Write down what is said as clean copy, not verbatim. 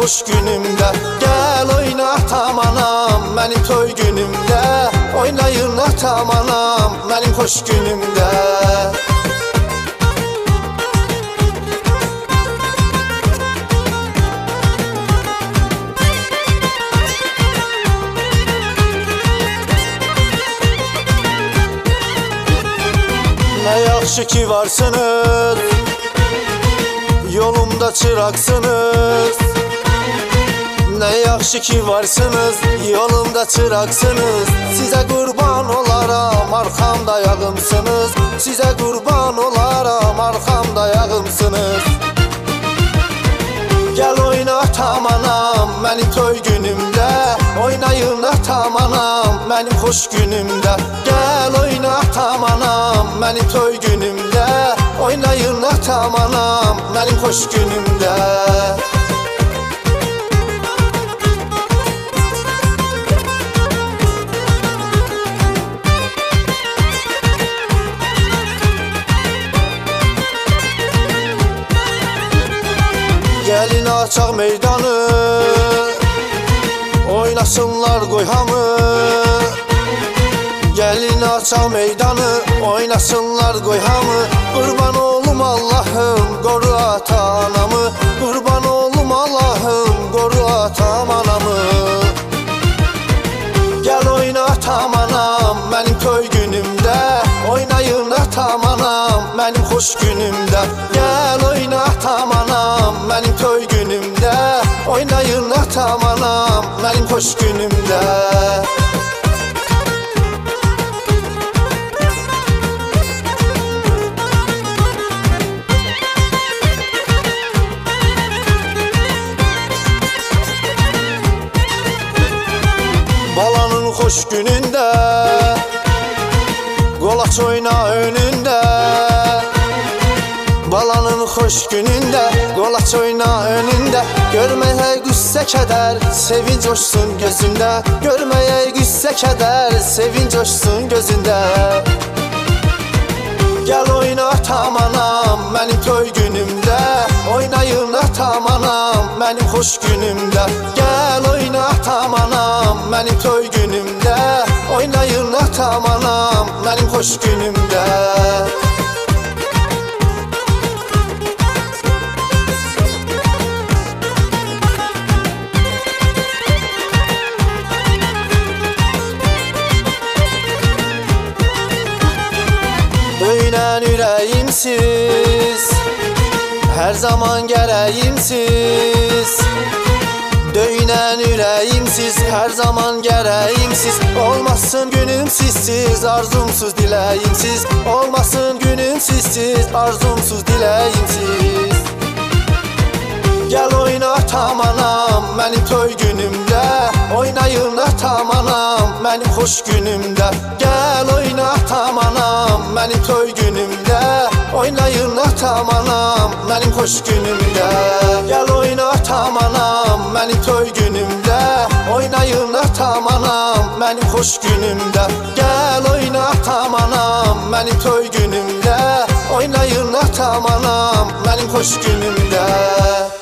xoş günümdə. Gəl oyna atam anam, mənim toy günümdə. Oynayın atam anam, mənim xoş günümdə. Nə yaxşı ki varsınız, yolumda çıraqsınız. Nə yaxşı ki varsınız, yolumda çıraqsınız. Sizə qurban olaram, arxamda yağımsınız. Sizə qurban olaram, arxamda yağımsınız. Gəl oyna atam anam, mənim toy günümdə. Oynayın atam anam, mənim xoş günümdə. Gəl oyna atam anam, mənim toy günümdə. Oynayın atam anam, mənim xoş günümdə. Gəlin açaq meydanı, oynasınlar qoy hamı. Gəlin açaq meydanı, oynasınlar qoy hamı. Qurban olum Allahım, qoru ata-anamı. Qurban olum Allahım, qoru atam-anamı. Gəl oyna atam anam, mənim toy günümdə. Oynayın atam anam, mənim xoş günümdə. Gəl oyna atam anam, mənim toy günümdə. Oynayın atam anam, mənim xoş günümdə. Balanın xoş günündə, qolaç oyna önündə. Balanın xoş günündə, qolaç oyna önündə. Görməyə qüssə kədər, sevinc coşsun gözündə. Görməyə qüssə kədər, sevinc coşsun gözündə. Gəl oyna atam anam, mənim toy günümdə. Oynayın atam anam, mənim xoş günümdə. Gəl oyna atam anam, mənim toy günümdə. Oynayın atam anam, mənim xoş günümdə. Döyünən ürəyimsiz, hər zaman gərəyimsiz. Döyünən ürəyimsiz, hər zaman gərəyimsiz. Olmasın günüm sizsiz, arzumsuz diləyimsiz. Olmasın günüm sizsiz, arzumsuz diləyimsiz. Gəl oyna atam anam, mənim toy günümdə. Oynayın atam anam, mənim xoş günümdə. Gəl oyna atam anam, mənim toy günümdə. Oynayın atam anam, mənim xoş günümdə. Gəl oyna atam anam, mənim toy günümdə. Oynayın atam anam, mənim xoş günümdə. Gəl oyna atam anam, mənim toy günümdə. Oynayın atam anam, mənim xoş günümdə.